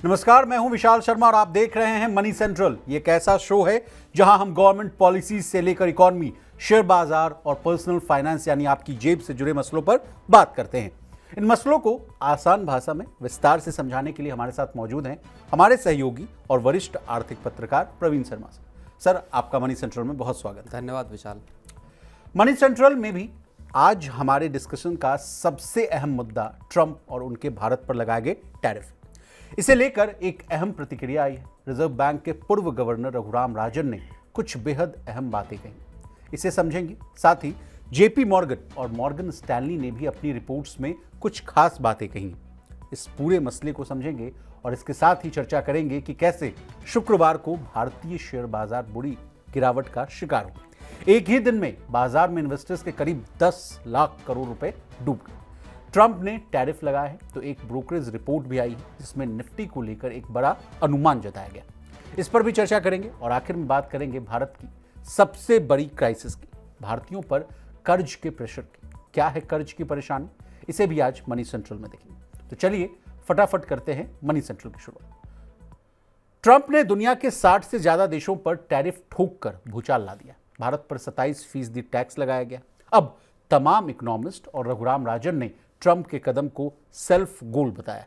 नमस्कार, मैं हूं विशाल शर्मा और आप देख रहे हैं मनी सेंट्रल। ये एक ऐसा शो है जहां हम गवर्नमेंट पॉलिसी से लेकर इकोनॉमी, शेयर बाजार और पर्सनल फाइनेंस यानी आपकी जेब से जुड़े मसलों पर बात करते हैं। इन मसलों को आसान भाषा में विस्तार से समझाने के लिए हमारे साथ मौजूद हैं हमारे सहयोगी और वरिष्ठ आर्थिक पत्रकार प्रवीण शर्मा। सर, आपका मनी सेंट्रल में बहुत स्वागत है। धन्यवाद विशाल। मनी सेंट्रल में भी आज हमारे डिस्कशन का सबसे अहम मुद्दा ट्रंप और उनके भारत पर लगाए गए टैरिफ। इसे लेकर एक अहम प्रतिक्रिया आई है। रिजर्व बैंक के पूर्व गवर्नर रघुराम राजन ने कुछ बेहद अहम बातें कही, इसे समझेंगे। साथ ही जेपी मॉर्गन और मॉर्गन स्टैनली ने भी अपनी रिपोर्ट्स में कुछ खास बातें कही। इस पूरे मसले को समझेंगे और इसके साथ ही चर्चा करेंगे कि कैसे शुक्रवार को भारतीय शेयर बाजार बुरी गिरावट का शिकार हुआ। एक ही दिन में बाजार में इन्वेस्टर्स के करीब 10 लाख करोड़ रुपए डूब गए। ट्रंप ने टैरिफ लगाया है तो एक ब्रोकरेज रिपोर्ट भी आई है जिसमें निफ्टी को लेकर एक बड़ा अनुमान जताया गया। इस पर भी चर्चा करेंगे और आखिर में बात करेंगे भारत की सबसे बड़ी क्राइसिस की, भारतीयों पर कर्ज के प्रेशर की। क्या है कर्ज की परेशानी, इसे भी आज मनी सेंट्रल में देखेंगे। तो चलिए फटाफट करते हैं मनी सेंट्रल की शुरुआत। ट्रंप ने दुनिया के 60 से ज्यादा देशों पर टैरिफ ठोक कर भूचाल ला दिया। भारत पर 27% टैक्स लगाया गया। अब तमाम इकोनॉमिस्ट और रघुराम राजन ने ट्रंप के कदम को सेल्फ गोल बताया।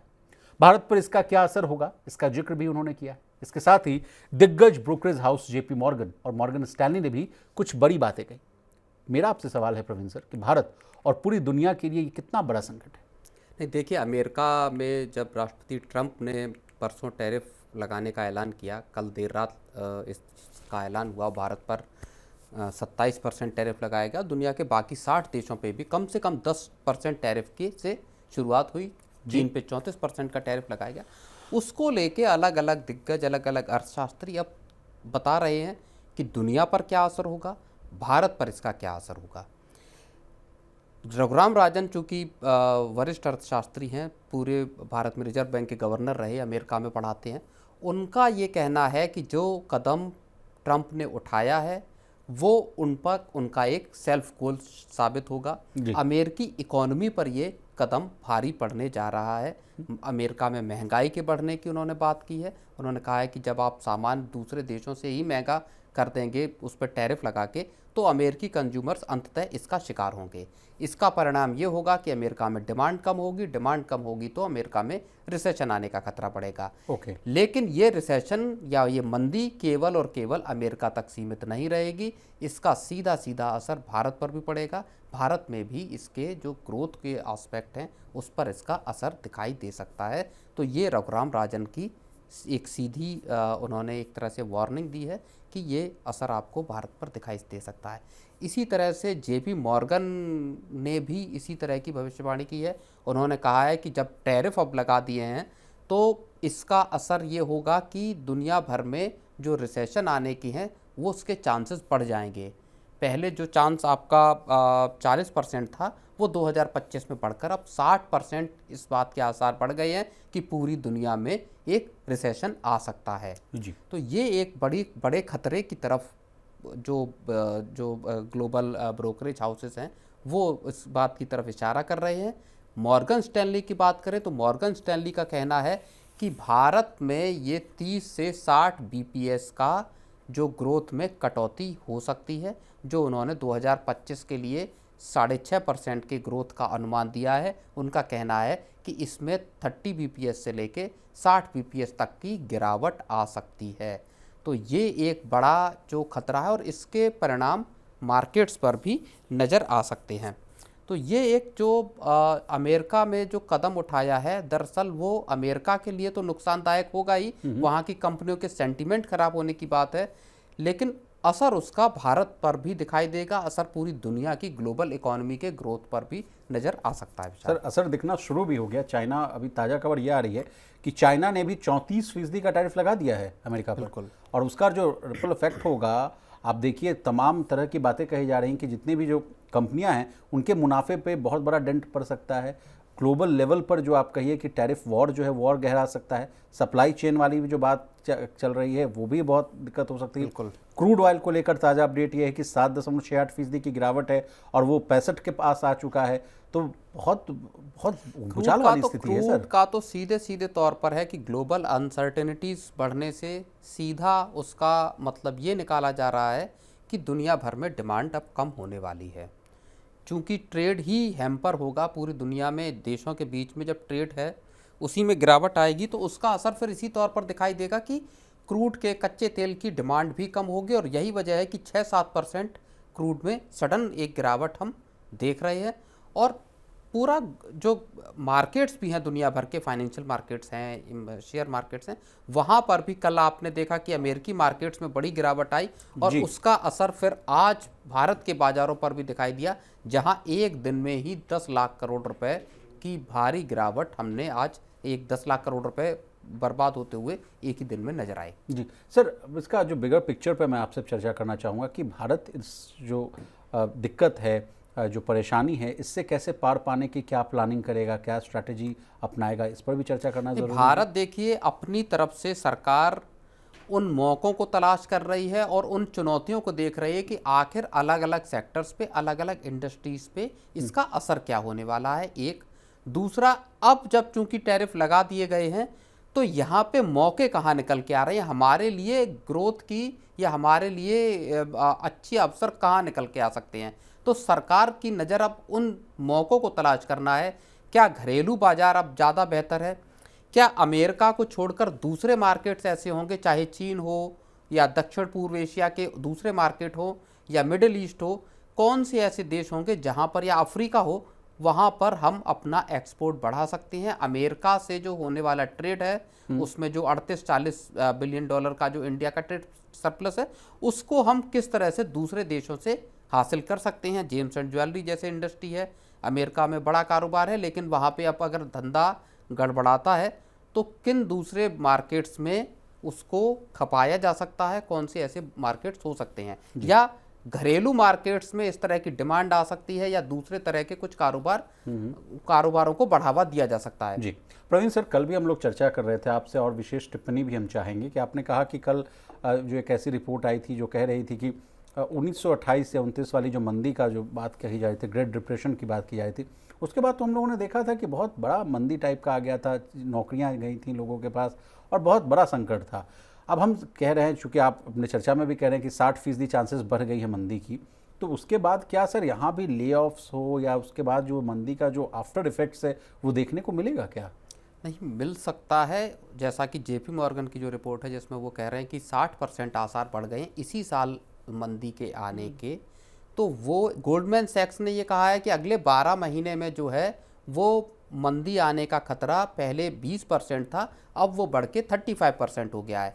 भारत पर इसका क्या असर होगा, इसका जिक्र भी उन्होंने किया। इसके साथ ही दिग्गज ब्रोकरेज हाउस जेपी मॉर्गन और मॉर्गन स्टैनली ने भी कुछ बड़ी बातें कही। मेरा आपसे सवाल है प्रवीण सर कि भारत और पूरी दुनिया के लिए ये कितना बड़ा संकट है? नहीं, देखिए, अमेरिका में जब राष्ट्रपति ट्रंप ने परसों टैरिफ लगाने का ऐलान किया, कल देर रात इसका ऐलान हुआ, भारत पर 27% टैरिफ लगाया गया। दुनिया के बाकी 60 देशों पे भी कम से कम 10% टैरिफ की से शुरुआत हुई। चीन पे 34% का टैरिफ लगाया गया। उसको लेके अलग अलग दिग्गज, अलग अलग अर्थशास्त्री अब बता रहे हैं कि दुनिया पर क्या असर होगा, भारत पर इसका क्या असर होगा। रघुराम राजन चूँकि वरिष्ठ अर्थशास्त्री हैं, पूरे भारत में रिजर्व बैंक के गवर्नर रहे, अमेरिका में पढ़ाते हैं, उनका ये कहना है कि जो कदम ट्रंप ने उठाया है वो उन पर उनका एक सेल्फ गोल साबित होगा। अमेरिकी इकोनॉमी पर ये कदम भारी पड़ने जा रहा है। अमेरिका में महंगाई के बढ़ने की उन्होंने बात की है। उन्होंने कहा है कि जब आप सामान दूसरे देशों से ही महंगा कर देंगे उस पर टैरिफ लगा के, तो अमेरिकी कंज्यूमर्स अंततः इसका शिकार होंगे। इसका परिणाम ये होगा कि अमेरिका में डिमांड कम होगी, डिमांड कम होगी तो अमेरिका में रिसेशन आने का खतरा बढ़ेगा। लेकिन ये रिसेशन या ये मंदी केवल और केवल अमेरिका तक सीमित नहीं रहेगी, इसका सीधा सीधा असर भारत पर भी पड़ेगा। भारत में भी इसके जो ग्रोथ के एस्पेक्ट हैं उस पर इसका असर दिखाई दे सकता है। तो ये रघुराम राजन की एक सीधी उन्होंने एक तरह से वार्निंग दी है कि ये असर आपको भारत पर दिखाई दे सकता है। इसी तरह से जेपी मॉर्गन ने भी इसी तरह की भविष्यवाणी की है। उन्होंने कहा है कि जब टैरिफ अब लगा दिए हैं तो इसका असर ये होगा कि दुनिया भर में जो रिसेशन आने की हैं वो उसके चांसेस बढ़ जाएंगे। पहले जो चांस आपका 40% था वो 2025 में बढ़कर अब 60% इस बात के आसार बढ़ गए हैं कि पूरी दुनिया में एक रिसेशन आ सकता है जी। तो ये एक बड़े खतरे की तरफ जो ग्लोबल ब्रोकरेज हाउसेस हैं वो इस बात की तरफ इशारा कर रहे हैं। मॉर्गन स्टैनली की बात करें तो मॉर्गन स्टैनली का कहना है कि भारत में ये 30 से 60 BPS का जो ग्रोथ में कटौती हो सकती है, जो उन्होंने 2025 के लिए 6.5% के ग्रोथ का अनुमान दिया है। उनका कहना है कि इसमें 30 BPS से लेके 60 BPS तक की गिरावट आ सकती है। तो ये एक बड़ा जो खतरा है और इसके परिणाम मार्केट्स पर भी नज़र आ सकते हैं। तो ये एक जो अमेरिका में जो कदम उठाया है, दरअसल वो अमेरिका के लिए तो नुकसानदायक होगा ही, वहाँ की कंपनियों के सेंटीमेंट खराब होने की बात है, लेकिन असर उसका भारत पर भी दिखाई देगा। असर पूरी दुनिया की ग्लोबल इकोनॉमी के ग्रोथ पर भी नज़र आ सकता है। सर, असर दिखना शुरू भी हो गया। चाइना, अभी ताज़ा खबर ये आ रही है कि चाइना ने भी 34% का टैरिफ लगा दिया है अमेरिका पर। बिल्कुल। और उसका जो रिपल इफेक्ट होगा, आप देखिए, तमाम तरह की बातें कही जा रही हैं कि जितनी भी जो कंपनियां हैं उनके मुनाफे पे बहुत बड़ा डेंट पड़ सकता है। ग्लोबल लेवल पर जो आप कहिए कि टैरिफ वॉर जो है वॉर गहरा सकता है, सप्लाई चेन वाली भी जो बात चल रही है वो भी बहुत दिक्कत हो सकती है। बिल्कुल। क्रूड ऑयल को लेकर ताज़ा अपडेट ये है कि 7.68% की गिरावट है और वो 65 के पास आ चुका है। तो बहुत बहुत भूचाल वाली स्थिति है सर। क्रूड का तो सीधे सीधे तौर पर है कि ग्लोबल अनसर्टेनिटीज बढ़ने से सीधा उसका मतलब ये निकाला जा रहा है कि दुनिया भर में डिमांड अब कम होने वाली है। चूंकि ट्रेड ही हैम्पर होगा पूरी दुनिया में, देशों के बीच में जब ट्रेड है उसी में गिरावट आएगी, तो उसका असर फिर इसी तौर पर दिखाई देगा कि क्रूड के कच्चे तेल की डिमांड भी कम होगी। और यही वजह है कि 6-7% क्रूड में सडन एक गिरावट हम देख रहे हैं। और पूरा जो मार्केट्स भी हैं दुनिया भर के, फाइनेंशियल मार्केट्स हैं, शेयर मार्केट्स हैं, वहाँ पर भी कल आपने देखा कि अमेरिकी मार्केट्स में बड़ी गिरावट आई और उसका असर फिर आज भारत के बाज़ारों पर भी दिखाई दिया, जहाँ एक दिन में ही 10 लाख करोड़ रुपए की भारी गिरावट हमने आज 10 लाख करोड़ रुपए बर्बाद होते हुए एक ही दिन में नजर आए। जी सर, इसका जो बिगर पिक्चर पे मैं आपसे चर्चा करना चाहूँगा कि भारत इस जो दिक्कत है, जो परेशानी है, इससे कैसे पार पाने की क्या प्लानिंग करेगा, क्या स्ट्रैटेजी अपनाएगा, इस पर भी चर्चा करना जरूरी है। भारत देखिए अपनी तरफ से सरकार उन मौक़ों को तलाश कर रही है और उन चुनौतियों को देख रही है कि आखिर अलग अलग सेक्टर्स पे, अलग अलग इंडस्ट्रीज़ पे इसका असर क्या होने वाला है। एक दूसरा, अब जब चूंकि टैरिफ लगा दिए गए हैं तो यहाँ पे मौके कहाँ निकल के आ रहे हैं हमारे लिए ग्रोथ की, या हमारे लिए अच्छे अवसर कहाँ निकल के आ सकते हैं। तो सरकार की नज़र अब उन मौक़ों को तलाश करना है। क्या घरेलू बाज़ार अब ज़्यादा बेहतर है? क्या अमेरिका को छोड़कर दूसरे मार्केट्स ऐसे होंगे, चाहे चीन हो या दक्षिण पूर्व एशिया के दूसरे मार्केट हो या मिडिल ईस्ट हो, कौन से ऐसे देश होंगे जहाँ पर, या अफ्रीका हो, वहाँ पर हम अपना एक्सपोर्ट बढ़ा सकते हैं। अमेरिका से जो होने वाला ट्रेड है उसमें जो 38-40 बिलियन डॉलर का जो इंडिया का ट्रेड सरप्लस है, उसको हम किस तरह से दूसरे देशों से हासिल कर सकते हैं। जेम्स एंड ज्वेलरी जैसे इंडस्ट्री है, अमेरिका में बड़ा कारोबार है, लेकिन वहाँ पे अब अगर धंधा गड़बड़ाता है तो किन दूसरे मार्केट्स में उसको खपाया जा सकता है, कौन से ऐसे मार्केट्स हो सकते हैं, या घरेलू मार्केट्स में इस तरह की डिमांड आ सकती है, या दूसरे तरह के कुछ कारोबारों को बढ़ावा दिया जा सकता है। जी प्रवीण सर, कल भी हम लोग चर्चा कर रहे थे आपसे और विशेष टिप्पणी भी हम चाहेंगे कि आपने कहा कि कल जो एक ऐसी रिपोर्ट आई थी जो कह रही थी कि 1928 या 29 वाली जो मंदी का जो बात कही जा रही थी, ग्रेट डिप्रेशन की बात की जा रही थी, उसके बाद तो हम लोगों ने देखा था कि बहुत बड़ा मंदी टाइप का आ गया था, नौकरियां गई थी लोगों के पास और बहुत बड़ा संकट था। अब हम कह रहे हैं, चूँकि आप अपने चर्चा में भी कह रहे हैं कि 60% चांसेस बढ़ गई है मंदी की, तो उसके बाद क्या सर यहाँ भी ले ऑफ्स हो या उसके बाद जो मंदी का जो आफ्टर इफेक्ट्स है वो देखने को मिलेगा क्या? नहीं मिल सकता है। जैसा कि जेपी मॉर्गन की जो रिपोर्ट है जिसमें वो कह रहे हैं कि 60% आसार बढ़ गए हैं इसी साल मंदी के आने के, तो वो गोल्डमैन सैक्स ने ये कहा है कि अगले 12 महीने में जो है वो मंदी आने का खतरा पहले 20% था, अब वो बढ़ के 35% हो गया है।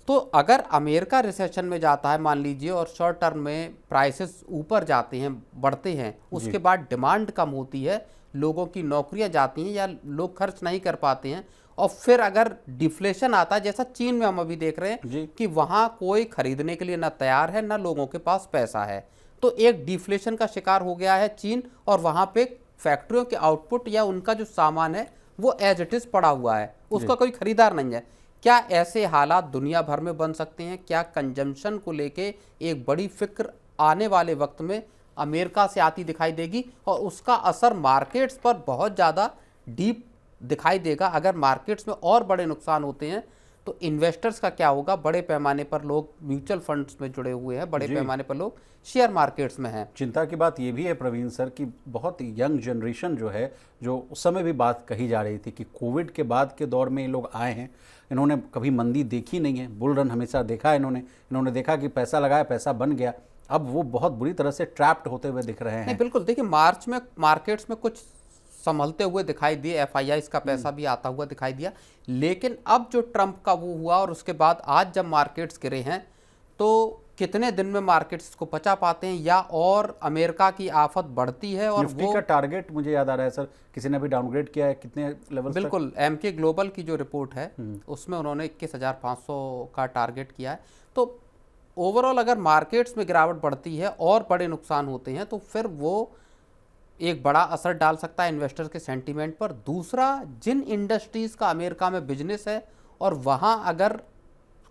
तो अगर अमेरिका रिसेशन में जाता है मान लीजिए और शॉर्ट टर्म में प्राइसेस ऊपर जाते हैं, बढ़ते हैं, उसके बाद डिमांड कम होती है, लोगों की नौकरियां जाती हैं या लोग खर्च नहीं कर पाते हैं, और फिर अगर डिफ्लेशन आता है जैसा चीन में हम अभी देख रहे हैं कि वहाँ कोई खरीदने के लिए ना तैयार है ना लोगों के पास पैसा है, तो एक डिफ्लेशन का शिकार हो गया है चीन, और वहाँ पे फैक्ट्रियों के आउटपुट या उनका जो सामान है वो एज इट इज़ पड़ा हुआ है, उसका कोई खरीदार नहीं है। क्या ऐसे हालात दुनिया भर में बन सकते हैं? क्या कंजम्पशन को लेके एक बड़ी फिक्र आने वाले वक्त में अमेरिका से आती दिखाई देगी और उसका असर मार्केट्स पर बहुत ज़्यादा डीप दिखाई देगा? अगर मार्केट्स में और बड़े नुकसान होते हैं तो इन्वेस्टर्स का क्या होगा? बड़े पैमाने पर लोग म्यूचुअल फंड्स में जुड़े हुए हैं, बड़े पैमाने पर लोग शेयर मार्केट्स में हैं। चिंता की बात ये भी है प्रवीण सर कि बहुत यंग जनरेशन जो है, जो उस समय भी बात कही जा रही थी कि कोविड के बाद के दौर में ये लोग आए हैं, इन्होंने कभी मंदी देखी नहीं है, बुल रन हमेशा देखा है इन्होंने देखा कि पैसा लगाया पैसा बन गया, अब वो बहुत बुरी तरह से ट्रैप्ड होते हुए दिख रहे हैं। बिल्कुल, देखिए मार्च में मार्केट्स में कुछ संभलते हुए दिखाई दिए, FIIs का पैसा भी आता हुआ दिखाई दिया, लेकिन अब जो ट्रंप का वो हुआ और उसके बाद आज जब मार्केट्स गिरे हैं तो कितने दिन में मार्केट्स को पचा पाते हैं, या और अमेरिका की आफत बढ़ती है। और निफ्टी का टारगेट मुझे याद आ रहा है सर, किसी ने भी डाउनग्रेड किया है, कितने लेवल? बिल्कुल, MK ग्लोबल की जो रिपोर्ट है उसमें उन्होंने 21,500 का टारगेट किया है। तो ओवरऑल अगर मार्केट्स में गिरावट बढ़ती है और बड़े नुकसान होते हैं तो फिर वो एक बड़ा असर डाल सकता है इन्वेस्टर के सेंटीमेंट पर। दूसरा, जिन इंडस्ट्रीज़ का अमेरिका में बिजनेस है और वहाँ अगर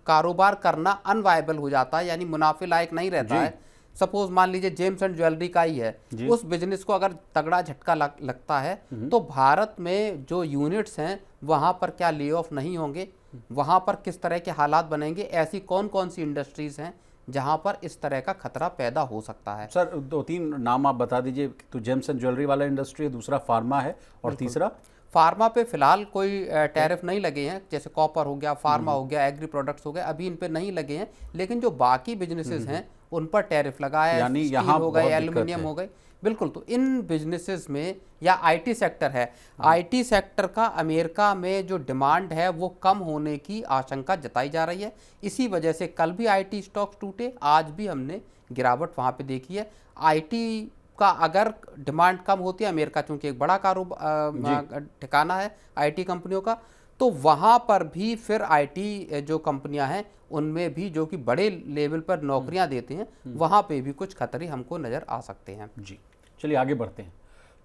कारोबार करना अनवायबल हो जाता है, यानी मुनाफे लायक नहीं रहता है, सपोज मान लीजिए जेम्स एंड ज्वेलरी का ही है, उस बिजनेस को अगर तगड़ा झटका लगता है तो भारत में जो यूनिट्स हैं वहाँ पर क्या ले ऑफ नहीं होंगे, वहाँ पर किस तरह के हालात बनेंगे, ऐसी कौन कौन सी इंडस्ट्रीज़ हैं जहाँ पर इस तरह का खतरा पैदा हो सकता है। सर 2-3 नाम आप बता दीजिए। तो जेम्स एंड ज्वेलरी वाला इंडस्ट्री है, दूसरा फार्मा है, और तीसरा फार्मा पे फिलहाल कोई टैरिफ नहीं लगे हैं, जैसे कॉपर हो गया, फार्मा हो गया, एग्री प्रोडक्ट्स हो गए, अभी इन पे नहीं लगे हैं। लेकिन जो बाकी बिजनेसेस हैं उन पर टैरिफ लगा है, यानी स्टील यहाँ हो गए, बहुत एल्युमिनियम दिक्कत हो गए। बिल्कुल, तो इन बिजनेसेस में, या आईटी सेक्टर है, आईटी सेक्टर का अमेरिका में जो डिमांड है वो कम होने की आशंका जताई जा रही है। इसी वजह से कल भी आईटी स्टॉक्स टूटे, आज भी हमने गिरावट वहाँ पे देखी है। आईटी का अगर डिमांड कम होती है, अमेरिका चूंकि एक बड़ा कारोबार ठिकाना है आईटी कंपनियों का, तो वहाँ पर भी फिर आईटी जो कंपनियां हैं उनमें भी, जो कि बड़े लेवल पर नौकरियां देते हैं, वहाँ पे भी कुछ खतरे हमको नज़र आ सकते हैं। जी, चलिए आगे बढ़ते हैं।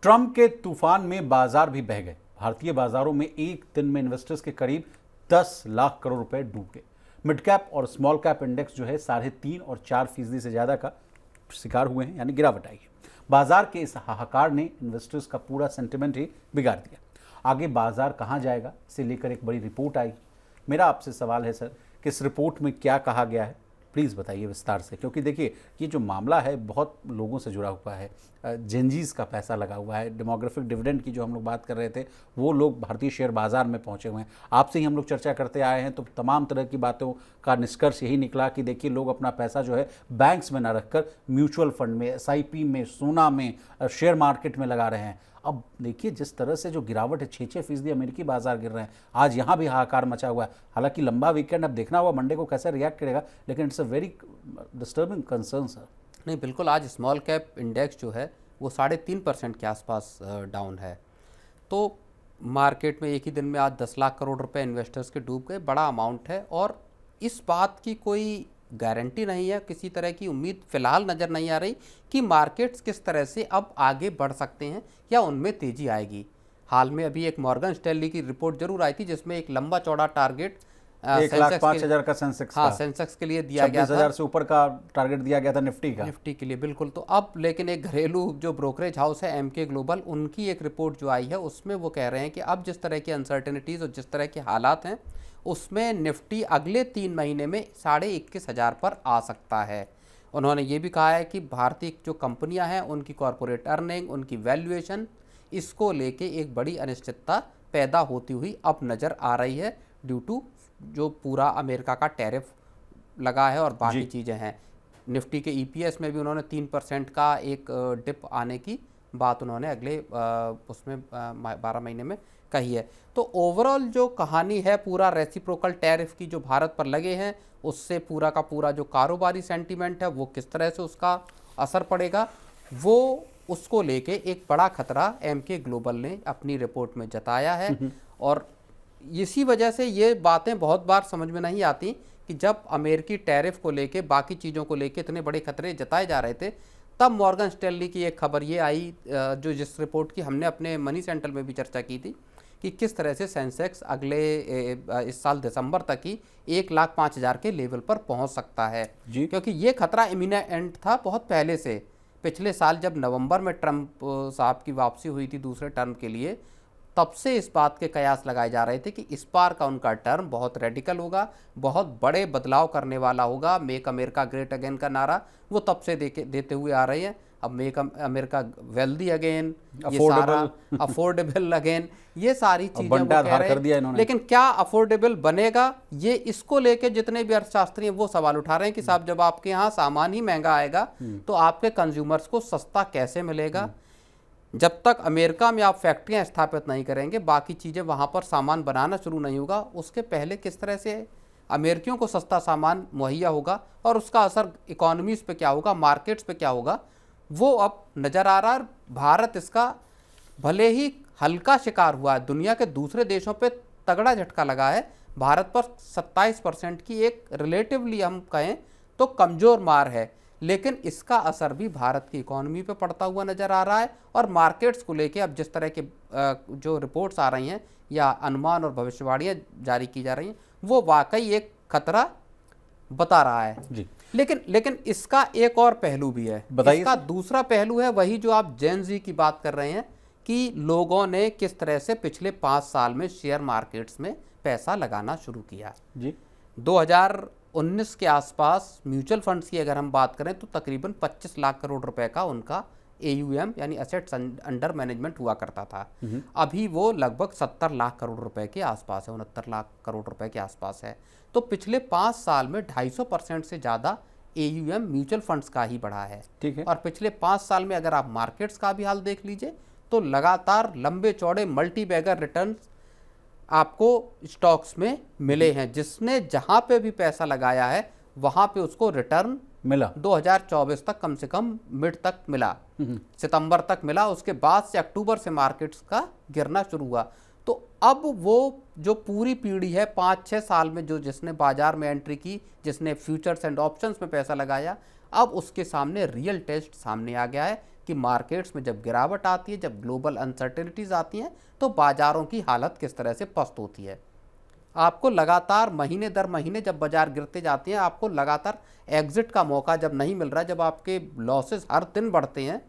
ट्रंप के तूफान में बाजार भी बह गए। भारतीय बाजारों में एक दिन में इन्वेस्टर्स के करीब 10 लाख करोड़ रुपए डूब गए। मिड कैप और स्मॉल कैप इंडेक्स जो है 3.5 और 4% से ज़्यादा का शिकार हुए हैं, यानी गिरावट आई है। बाजार के इस हाहाकार ने इन्वेस्टर्स का पूरा सेंटिमेंट ही बिगाड़ दिया। आगे बाजार कहां जाएगा, इसे लेकर एक बड़ी रिपोर्ट आई। मेरा आपसे सवाल है सर कि इस रिपोर्ट में क्या कहा गया है, प्लीज़ बताइए विस्तार से, क्योंकि देखिए ये जो मामला है बहुत लोगों से जुड़ा हुआ है। जेंजीज का पैसा लगा हुआ है, डेमोग्राफिक डिविडेंड की जो हम लोग बात कर रहे थे, वो लोग भारतीय शेयर बाजार में पहुंचे हुए हैं। आपसे ही हम लोग चर्चा करते आए हैं, तो तमाम तरह की बातों का निष्कर्ष यही निकला कि देखिए लोग अपना पैसा जो है बैंक्स में ना रखकर म्यूचुअल फंड में, SIP में, सोना में, शेयर मार्केट में लगा रहे हैं। अब देखिए जिस तरह से जो गिरावट है, 6% अमेरिकी बाजार गिर रहे हैं, आज यहाँ भी हाहाकार मचा हुआ है। हालांकि लंबा वीकेंड, अब देखना हुआ मंडे को कैसे रिएक्ट करेगा, लेकिन it's a very disturbing concern sir. नहीं, बिल्कुल, आज स्मॉल कैप इंडेक्स जो है वो 3.5% के आसपास डाउन है। तो मार्केट में एक ही दिन में आज 10 लाख करोड़ रुपए इन्वेस्टर्स के डूब गए, बड़ा अमाउंट है। और इस बात की कोई गारंटी नहीं है, किसी तरह की उम्मीद फिलहाल नज़र नहीं आ रही कि मार्केट्स किस तरह से अब आगे बढ़ सकते हैं या उनमें तेज़ी आएगी। हाल में अभी एक मॉर्गन स्टैनली की रिपोर्ट जरूर आई थी, जिसमें एक लंबा चौड़ा टारगेट 1,05,000 का सेंसेक्स, हाँ, सेंसेक्स के लिए दिया गया था। 26,000 से ऊपर का टारगेट दिया गया था निफ्टी के लिए। बिल्कुल, तो अब लेकिन एक घरेलू जो ब्रोकरेज हाउस है MK ग्लोबल, उनकी एक रिपोर्ट जो आई है उसमें वो कह रहे हैं कि अब जिस तरह की अनसर्टेनिटीज़ और जिस तरह के हालात हैं, उसमें निफ्टी अगले 3 महीने में 21,500 पर आ सकता है। उन्होंने ये भी कहा है कि भारतीय जो कंपनियां हैं उनकी कॉरपोरेट अर्निंग, उनकी वैल्यूएशन, इसको लेके एक बड़ी अनिश्चितता पैदा होती हुई अब नज़र आ रही है, ड्यू टू जो पूरा अमेरिका का टैरिफ लगा है और बाकी चीज़ें हैं। निफ्टी के EPS में भी उन्होंने 3% का एक डिप आने की बात उन्होंने अगले उसमें 12 महीने में कही है। तो ओवरऑल जो कहानी है, पूरा रेसिप्रोकल टैरिफ की जो भारत पर लगे हैं, उससे पूरा का पूरा जो कारोबारी सेंटीमेंट है वो किस तरह से उसका असर पड़ेगा, वो उसको लेके एक बड़ा खतरा MK ग्लोबल ने अपनी रिपोर्ट में जताया है। और इसी वजह से ये बातें बहुत बार समझ में नहीं आती कि जब अमेरिकी टैरिफ को लेके, बाकी चीज़ों को लेके इतने बड़े खतरे जताए जा रहे थे, तब मॉर्गन स्टैनली की एक खबर ये आई, जो जिस रिपोर्ट की हमने अपने मनी सेंट्रल में भी चर्चा की थी, कि किस तरह से सेंसेक्स अगले इस साल दिसंबर तक ही 1,05,000 के लेवल पर पहुंच सकता है। क्योंकि ये खतरा इमिनेंट था बहुत पहले से। पिछले साल जब नवंबर में ट्रंप साहब की वापसी हुई थी दूसरे टर्म के लिए, तब से इस बात के कयास लगाए जा रहे थे कि इस बार का उनका टर्म बहुत रेडिकल होगा, बहुत बड़े बदलाव करने वाला होगा। मेक अमेरिका ग्रेट अगेन का नारा वो तब से देते हुए आ रहे हैं। अब मेक अमेरिका वेल्दी अगेन, ये सारा अफोर्डेबल अगेन, ये सारी चीजें वो कह रहे हैं। लेकिन क्या अफोर्डेबल बनेगा, ये इसको लेके जितने भी अर्थशास्त्री हैं वो सवाल उठा रहे हैं कि साहब जब आपके यहाँ सामान ही महंगा आएगा तो आपके कंज्यूमर्स को सस्ता कैसे मिलेगा। जब तक अमेरिका में आप फैक्ट्रियां स्थापित नहीं करेंगे, बाकी चीज़ें वहाँ पर सामान बनाना शुरू नहीं होगा, उसके पहले किस तरह से अमेरिकियों को सस्ता सामान मुहैया होगा और उसका असर इकोनॉमीज़ पे क्या होगा, मार्केट्स पे क्या होगा, वो अब नज़र आ रहा है। भारत इसका भले ही हल्का शिकार हुआ है, दुनिया के दूसरे देशों पे तगड़ा झटका लगा है, भारत पर 27% की एक रिलेटिवली हम कहें तो कमज़ोर मार है। लेकिन इसका असर भी भारत की इकोनॉमी पे पड़ता हुआ नज़र आ रहा है। और मार्केट्स को लेके अब जिस तरह के जो रिपोर्ट्स आ रही हैं या अनुमान और भविष्यवाणियाँ जारी की जा रही हैं, वो वाकई एक खतरा बता रहा है जी। लेकिन इसका एक और पहलू भी है। इसका दूसरा पहलू है वही जो आप जेन ज़ी की बात कर रहे हैं कि लोगों ने किस तरह से पिछले 5 साल में शेयर मार्केट्स में पैसा लगाना शुरू किया जी। 2019 के आसपास म्यूचुअल फंड्स की अगर हम बात करें तो तकरीबन 25 लाख करोड़ रुपए का उनका AUM यानी असेट्स अंडर मैनेजमेंट हुआ करता था। अभी वो लगभग 70 लाख करोड़ रुपए के आसपास है, 69 लाख करोड़ रुपए के आसपास है। तो पिछले 5 साल में 250% से ज़्यादा AUM म्यूचुअल फंड्स का ही बढ़ा है। ठीक है। और पिछले 5 साल में अगर आप मार्केट्स का भी हाल देख लीजिए तो लगातार लंबे चौड़े मल्टी बैगर रिटर्न्स आपको स्टॉक्स में मिले हैं। जिसने जहां पे भी पैसा लगाया है वहां पे उसको रिटर्न मिला। 2024 तक कम से कम मिड तक मिला, सितंबर तक मिला। उसके बाद से अक्टूबर से मार्केट्स का गिरना शुरू हुआ। तो अब वो जो पूरी पीढ़ी है 5-6 साल में जो जिसने बाजार में एंट्री की, जिसने फ्यूचर्स एंड ऑप्शंस में पैसा लगाया, अब उसके सामने रियल टेस्ट सामने आ गया है कि मार्केट्स में जब गिरावट आती है, जब ग्लोबल अनसर्टेनिटीज आती हैं, तो बाजारों की हालत किस तरह से पस्त होती है। आपको लगातार महीने दर महीने जब बाजार गिरते जाते हैं, आपको लगातार एग्जिट का मौका जब नहीं मिल रहा, जब आपके लॉसेस हर दिन बढ़ते हैं,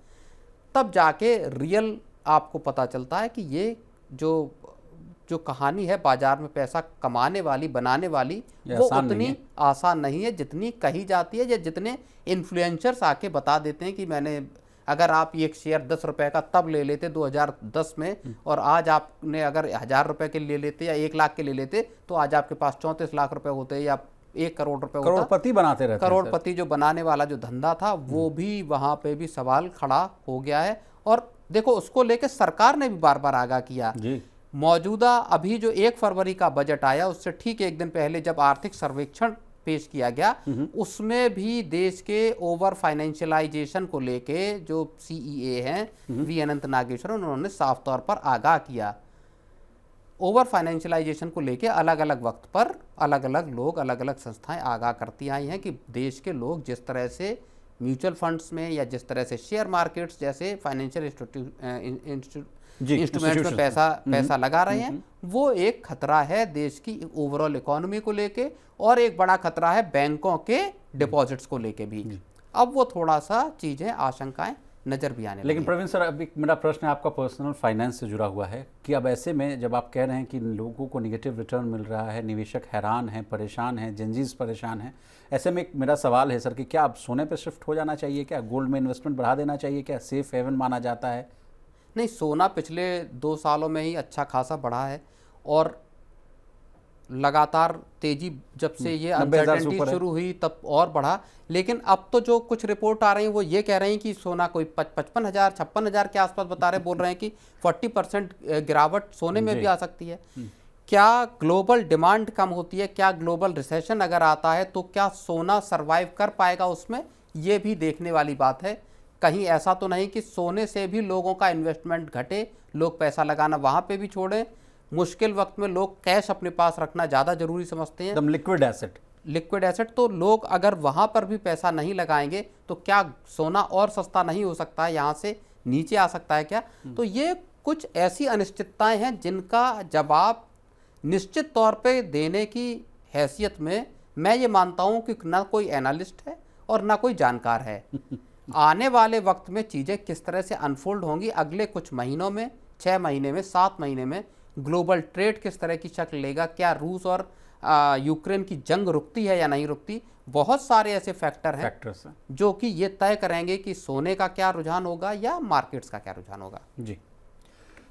तब जाके रियल आपको पता चलता है कि ये जो कहानी है बाजार में पैसा कमाने वाली, बनाने वाली, वो उतनी आसान नहीं है जितनी कही जाती है, या जितने इन्फ्लुएंसर्स आके बता देते हैं कि मैंने, अगर आप एक शेयर 10 रुपए का तब ले लेते 2010 में, और आज आपने अगर 1000 रुपए के ले लेते या 1 लाख के ले लेते, तो आज आपके पास 34 लाख रुपए होते या 1 करोड़ रुपए होता। करोड़पति बनाते रहते हैं। करोड़पति जो बनाने वाला जो धंधा था वो भी वहां पे भी सवाल खड़ा हो गया है। और देखो, उसको लेके सरकार ने भी बार बार आगाह किया जी। मौजूदा अभी जो 1 फरवरी का बजट आया, उससे ठीक एक दिन पहले जब आर्थिक सर्वेक्षण पेश किया गया, उसमें भी देश के ओवर फाइनेंशियलाइजेशन को लेके जो CEA हैं वी अनंत नागेश्वरन, उन्होंने साफ तौर पर आगाह किया। ओवर फाइनेंशियलाइजेशन को लेके अलग अलग वक्त पर अलग अलग लोग, अलग अलग संस्थाएं आगाह करती आई हैं कि देश के लोग जिस तरह से म्यूचुअल फंड्स में या जिस तरह से शेयर मार्केट्स जैसे फाइनेंशियल इंस्ट्रूमेंट्स में पैसा लगा रहे हैं, वो एक खतरा है देश की ओवरऑल इकोनॉमी को लेके, और एक बड़ा खतरा है बैंकों के डिपॉजिट्स को लेके भी। अब वो थोड़ा सा चीजें, आशंकाएं नजर भी आने लगी। लेकिन प्रवीण सर, अभी मेरा प्रश्न है आपका पर्सनल फाइनेंस से जुड़ा हुआ है कि अब ऐसे में जब आप कह रहे हैं कि लोगों को निगेटिव रिटर्न मिल रहा है, निवेशक हैरान हैं, परेशान हैं, जेनजीज परेशान हैं, ऐसे में एक मेरा सवाल है सर कि क्या अब सोने पे शिफ्ट हो जाना चाहिए, क्या गोल्ड में इन्वेस्टमेंट बढ़ा देना चाहिए, क्या सेफ हेवन माना जाता है? नहीं, सोना पिछले 2 सालों में ही अच्छा खासा बढ़ा है, और लगातार तेजी जब से ये अनसर्टेनिटी शुरू हुई तब और बढ़ा। लेकिन अब तो जो कुछ रिपोर्ट आ रही हैं वो ये कह रहे हैं कि सोना कोई 55,000 56,000 के आसपास बता रहे, बोल रहे हैं कि 40% गिरावट सोने में भी आ सकती है। क्या ग्लोबल डिमांड कम होती है, क्या ग्लोबल रिसेशन अगर आता है तो क्या सोना सरवाइव कर पाएगा उसमें, ये भी देखने वाली बात है। कहीं ऐसा तो नहीं कि सोने से भी लोगों का इन्वेस्टमेंट घटे, लोग पैसा लगाना वहां पे भी छोड़ें। मुश्किल वक्त में लोग कैश अपने पास रखना ज़्यादा जरूरी समझते हैं, एकदम लिक्विड एसेट। तो लोग अगर वहां पर भी पैसा नहीं लगाएंगे तो क्या सोना और सस्ता नहीं हो सकता है, यहाँ से नीचे आ सकता है क्या? तो ये कुछ ऐसी अनिश्चितताएं हैं जिनका जवाब निश्चित तौर पे देने की हैसियत में मैं ये मानता हूँ कि ना कोई एनालिस्ट है और ना कोई जानकार है। आने वाले वक्त में चीज़ें किस तरह से अनफोल्ड होंगी, अगले कुछ महीनों में, 6 महीने में, 7 महीने में ग्लोबल ट्रेड किस तरह की शक्ल लेगा, क्या रूस और यूक्रेन की जंग रुकती है या नहीं रुकती, बहुत सारे ऐसे फैक्टर हैं जो कि ये तय करेंगे कि सोने का क्या रुझान होगा या मार्केट्स का क्या रुझान होगा। जी,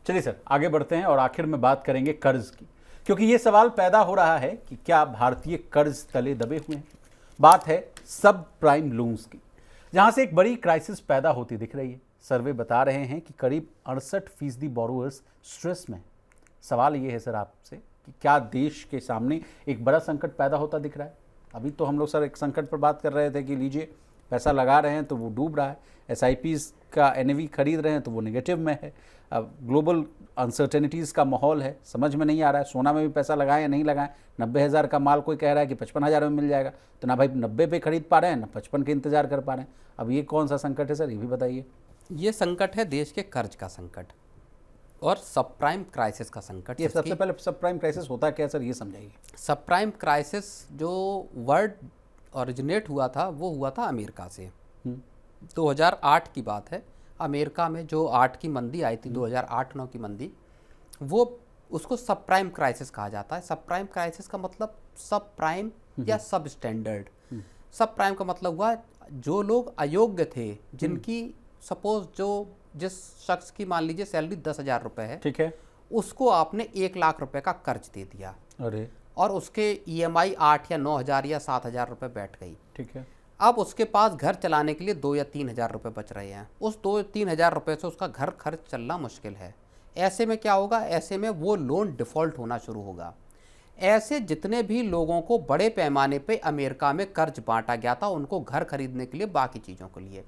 चलिए सर आगे बढ़ते हैं और आखिर में बात करेंगे कर्ज की, क्योंकि ये सवाल पैदा हो रहा है कि क्या भारतीय कर्ज तले दबे हुए हैं। बात है सब प्राइम लोन्स की, जहां से एक बड़ी क्राइसिस पैदा होती दिख रही है। सर्वे बता रहे हैं कि करीब 68% बोरोअर्स स्ट्रेस में। सवाल ये है सर आपसे कि क्या देश के सामने एक बड़ा संकट पैदा होता दिख रहा है? अभी तो हम लोग सर एक संकट पर बात कर रहे थे कि लीजिए पैसा लगा रहे हैं तो वो डूब रहा है, SIPs का NAV खरीद रहे हैं तो वो नेगेटिव में है। अब ग्लोबल अनसर्टेनिटीज़ का माहौल है, समझ में नहीं आ रहा है सोना में भी पैसा लगाएं या नहीं लगाएं। 90,000 का माल कोई कह रहा है कि 55,000 में मिल जाएगा, तो ना भाई 90 पे खरीद पा रहे हैं ना 55 के इंतजार कर पा रहे हैं। अब ये कौन सा संकट है सर, ये भी बताइए। ये संकट है देश के कर्ज का संकट और सब प्राइम क्राइसिस का संकट। ये सबसे पहले सब प्राइम क्राइसिस होता है क्या सर, ये समझाइए। सब प्राइम क्राइसिस जो वर्ड ओरिजिनेट हुआ था वो हुआ था अमेरिका से। 2008 की बात है। अमेरिका में जो 8 की मंदी आई थी, 2008-9 की मंदी, वो उसको सब प्राइम क्राइसिस कहा जाता है। सब प्राइम क्राइसिस का मतलब सब प्राइम या सब स्टैंडर्ड। सब प्राइम का मतलब हुआ जो लोग अयोग्य थे, जिनकी सपोज जिस शख्स की मान लीजिए सैलरी 10,000 रुपये है, ठीक है, उसको आपने 1 लाख रुपए का कर्ज दे दिया। अरे, और उसके EMI 8 या 9,000 या 7,000 रुपये बैठ गई। ठीक है, अब उसके पास घर चलाने के लिए 2 या 3,000 रुपये बच रहे हैं। उस 2-3,000 रुपये से उसका घर खर्च चलना मुश्किल है। ऐसे में क्या होगा, ऐसे में वो लोन डिफ़ॉल्ट होना शुरू होगा। ऐसे जितने भी लोगों को बड़े पैमाने पे अमेरिका में कर्ज बांटा गया था, उनको घर खरीदने के लिए, बाकी चीज़ों के लिए,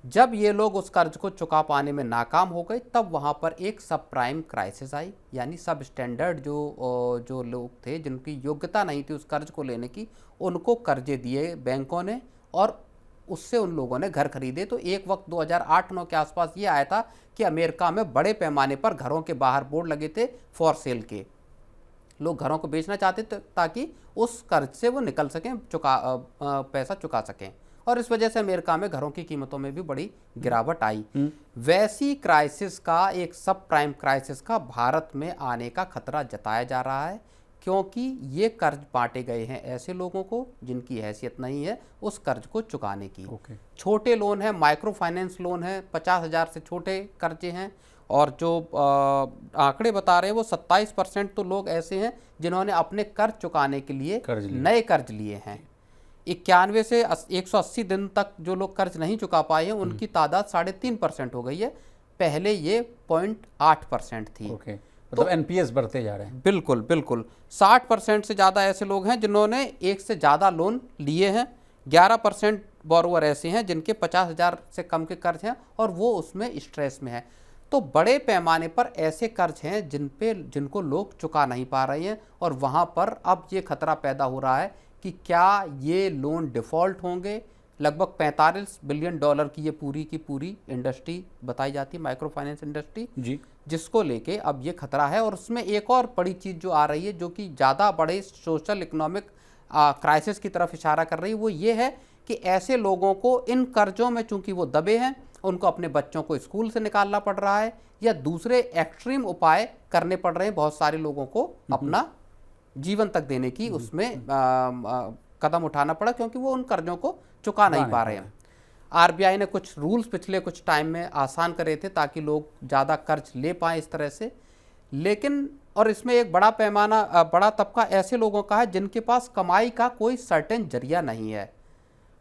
जब ये लोग उस कर्ज को चुका पाने में नाकाम हो गए, तब वहाँ पर एक सब प्राइम क्राइसिस आई। यानी सब स्टैंडर्ड जो लोग थे, जिनकी योग्यता नहीं थी उस कर्ज को लेने की, उनको कर्जे दिए बैंकों ने और उससे उन लोगों ने घर खरीदे। तो एक वक्त 2008-9 के आसपास ये आया था कि अमेरिका में बड़े पैमाने पर घरों के बाहर बोर्ड लगे थे फॉर सेल के। लोग घरों को बेचना चाहते थे ताकि उस कर्ज से वो निकल सकें, पैसा चुका सकें, और इस वजह से अमेरिका में घरों की कीमतों में भी बड़ी गिरावट आई। वैसी क्राइसिस का, एक सब प्राइम क्राइसिस का भारत में आने का खतरा जताया जा रहा है, क्योंकि ये कर्ज बांटे गए हैं ऐसे लोगों को जिनकी हैसियत नहीं है उस कर्ज को चुकाने की। छोटे लोन है, माइक्रो फाइनेंस लोन है, 50,000 से छोटे कर्जे हैं, और जो आंकड़े बता रहे हैं वो 27% तो लोग ऐसे हैं जिन्होंने अपने कर्ज चुकाने के लिए नए कर्ज लिए हैं। 91 से 180 दिन तक जो लोग कर्ज नहीं चुका पाए हैं उनकी तादाद 3.5% हो गई है। पहले ये 0.8% थी। मतलब NPS बढ़ते जा रहे हैं। बिल्कुल बिल्कुल। 60% से ज़्यादा ऐसे लोग हैं जिन्होंने एक से ज़्यादा लोन लिए हैं। 11% बोरोवर ऐसे हैं जिनके 50,000 से कम के कर्ज हैं और वो उसमें स्ट्रेस में है। तो बड़े पैमाने पर ऐसे कर्ज हैं जिनको लोग चुका नहीं पा रहे हैं, और वहाँ पर अब ये खतरा पैदा हो रहा है कि क्या ये लोन डिफ़ॉल्ट होंगे। लगभग $45 बिलियन की ये पूरी इंडस्ट्री बताई जाती है, माइक्रो फाइनेंस इंडस्ट्री जी, जिसको लेके अब ये खतरा है। और उसमें एक और बड़ी चीज़ जो आ रही है, जो कि ज़्यादा बड़े सोशल इकोनॉमिक क्राइसिस की तरफ इशारा कर रही है, वो ये है कि ऐसे लोगों को इन कर्जों में चूंकि वो दबे हैं, उनको अपने बच्चों को स्कूल से निकालना पड़ रहा है या दूसरे एक्सट्रीम उपाय करने पड़ रहे हैं बहुत सारे लोगों को अपना जीवन तक देने की, उसमें कदम उठाना पड़ा क्योंकि वो उन कर्जों को चुका नहीं पा रहे हैं। RBI ने कुछ रूल्स पिछले कुछ टाइम में आसान करे थे ताकि लोग ज़्यादा कर्ज ले पाएँ इस तरह से, लेकिन और इसमें एक बड़ा तबका ऐसे लोगों का है जिनके पास कमाई का कोई सर्टेन जरिया नहीं है।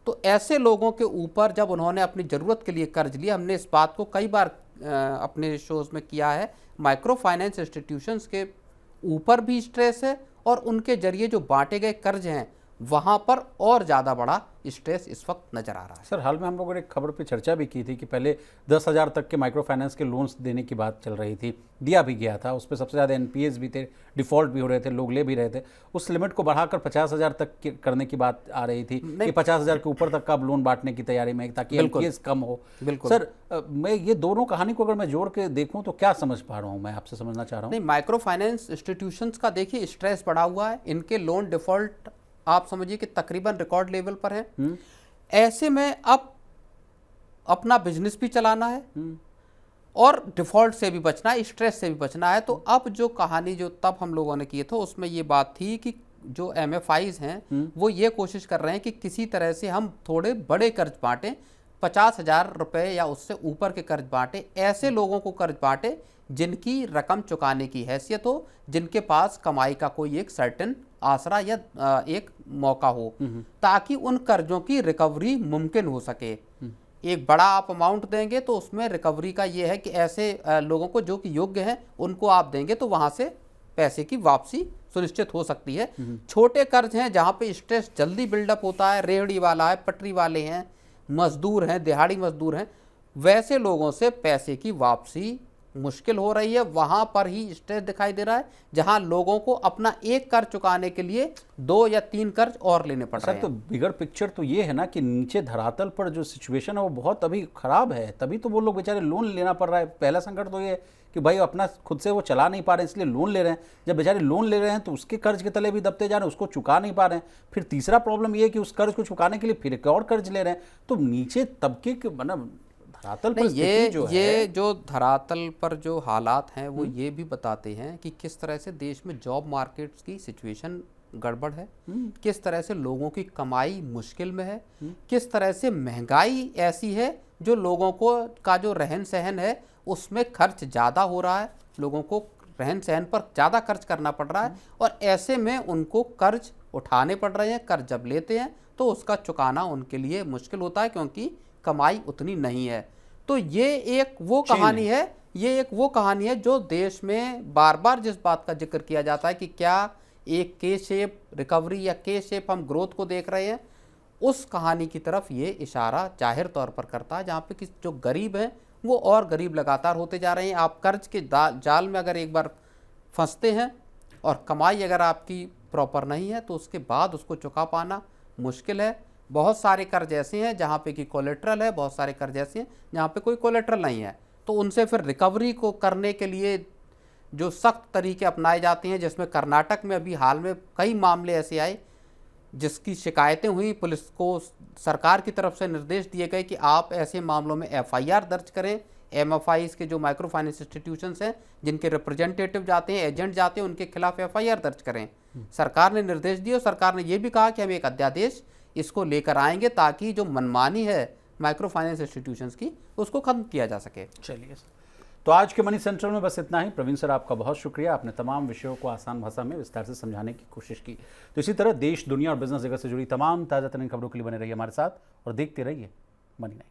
तो ऐसे लोगों के ऊपर जब उन्होंने अपनी ज़रूरत के लिए कर्ज लिया, हमने इस बात को कई बार अपने शोज़ में किया है, माइक्रो फाइनेंस इंस्टीट्यूशंस के ऊपर भी स्ट्रेस है और उनके जरिए जो बांटे गए कर्ज हैं वहाँ पर और ज़्यादा बड़ा स्ट्रेस इस वक्त नज़र आ रहा है। सर, हाल में हम लोगों ने एक खबर पे चर्चा भी की थी कि पहले 10,000 तक के माइक्रो फाइनेंस के लोन्स देने की बात चल रही थी, दिया भी गया था, उस पर सबसे ज़्यादा NPS भी थे, डिफ़ॉल्ट भी हो रहे थे, लोग ले भी रहे थे। उस लिमिट को बढ़ाकर 50,000 तक करने की बात आ रही थी कि 50,000 के ऊपर तक का लोन बांटने की तैयारी में, ताकि NPS कम हो। बिल्कुल सर, मैं ये दोनों कहानी को अगर मैं जोड़ के देखूँ तो क्या समझ पा रहा हूँ, मैं आपसे समझना चाह रहा हूँ। नहीं, माइक्रो फाइनेंस इंस्टीट्यूशंस का देखिए स्ट्रेस बढ़ा हुआ है, इनके लोन डिफ़ॉल्ट आप समझिए कि तकरीबन रिकॉर्ड लेवल पर है। ऐसे में अब अपना बिजनेस भी चलाना है और डिफ़ॉल्ट से भी बचना है, स्ट्रेस से भी बचना है। तो अब जो कहानी जो तब हम लोगों ने की थे उसमें ये बात थी कि जो MFIs हैं वो ये कोशिश कर रहे हैं कि किसी तरह से हम थोड़े बड़े कर्ज बांटें, 50,000 रुपये या उससे ऊपर के कर्ज बांटे, ऐसे लोगों को कर्ज बांटे जिनकी रकम चुकाने की हैसियत हो, जिनके पास कमाई का कोई एक सर्टेन आसरा या एक मौका हो, ताकि उन कर्जों की रिकवरी मुमकिन हो सके। एक बड़ा आप अमाउंट देंगे तो उसमें रिकवरी का ये है कि ऐसे लोगों को जो कि योग्य हैं उनको आप देंगे तो वहाँ से पैसे की वापसी सुनिश्चित हो सकती है। छोटे कर्ज हैं जहाँ पे स्ट्रेस जल्दी बिल्डअप होता है, रेहड़ी वाला है, पटरी वाले हैं, मजदूर हैं, दिहाड़ी मजदूर हैं, वैसे लोगों से पैसे की वापसी मुश्किल हो रही है। वहां पर ही स्ट्रेस दिखाई दे रहा है जहां लोगों को अपना एक कर्ज चुकाने के लिए 2 या 3 कर्ज और लेने पड़ रहे हैं। तो बिगर पिक्चर तो ये है ना कि नीचे धरातल पर जो सिचुएशन है वो बहुत अभी खराब है, तभी तो वो लोग बेचारे लोन लेना पड़ रहा है। पहला संकट तो ये है कि भाई अपना खुद से वो चला नहीं पा रहे, इसलिए लोन ले रहे हैं। जब बेचारे लोन ले रहे हैं तो उसके कर्ज के तले भी दबते जा रहे हैं, उसको चुका नहीं पा रहे हैं। फिर तीसरा प्रॉब्लम ये है कि उस कर्ज को चुकाने के लिए फिर एक और कर्ज ले रहे हैं। तो नीचे तबके के मतलब धरातल पर ये जो धरातल पर जो हालात हैं वो ये भी बताते हैं कि किस तरह से देश में जॉब मार्केट्स की सिचुएशन गड़बड़ है, किस तरह से लोगों की कमाई मुश्किल में है, किस तरह से महंगाई ऐसी है जो लोगों को का जो रहन सहन है उसमें खर्च ज़्यादा हो रहा है, लोगों को रहन सहन पर ज़्यादा खर्च करना पड़ रहा है और ऐसे में उनको कर्ज उठाने पड़ रहे हैं। कर्ज जब लेते हैं तो उसका चुकाना उनके लिए मुश्किल होता है क्योंकि कमाई उतनी नहीं है। तो ये एक वो कहानी है जो देश में बार बार जिस बात का जिक्र किया जाता है कि क्या एक के शेप रिकवरी या के शेप हम ग्रोथ को देख रहे हैं, उस कहानी की तरफ ये इशारा जाहिर तौर पर करता है, जहाँ पे कि जो गरीब हैं वो और गरीब लगातार होते जा रहे हैं। आप कर्ज के जाल में अगर एक बार फंसते हैं और कमाई अगर आपकी प्रॉपर नहीं है तो उसके बाद उसको चुका पाना मुश्किल है। बहुत सारे कर्ज ऐसे हैं जहाँ पे कि कोलेट्रल है, बहुत सारे कर्ज ऐसे हैं जहाँ पे कोई कोलेट्रल नहीं है, तो उनसे फिर रिकवरी को करने के लिए जो सख्त तरीके अपनाए जाते हैं, जिसमें कर्नाटक में अभी हाल में कई मामले ऐसे आए जिसकी शिकायतें हुई, पुलिस को सरकार की तरफ से निर्देश दिए गए कि आप ऐसे मामलों में एफआईआर दर्ज करें। एमएफआईज के जो माइक्रो फाइनेंस इंस्टीट्यूशंस हैं जिनके रिप्रेजेंटेटिव जाते हैं, एजेंट जाते हैं, उनके खिलाफ एफआईआर दर्ज करें। सरकार ने निर्देश दिए और सरकार ने ये भी कहा कि हम एक अध्यादेश इसको लेकर आएंगे ताकि जो मनमानी है माइक्रो फाइनेंस इंस्टीट्यूशंस की उसको खत्म किया जा सके। चलिए तो आज के मनी सेंट्रल में बस इतना ही। प्रवीण सर आपका बहुत शुक्रिया, आपने तमाम विषयों को आसान भाषा में विस्तार से समझाने की कोशिश की। तो इसी तरह देश, दुनिया और बिजनेस जगत से जुड़ी तमाम ताज़ा तरीन खबरों के लिए बने रहिए हमारे साथ और देखते रहिए मनी 9।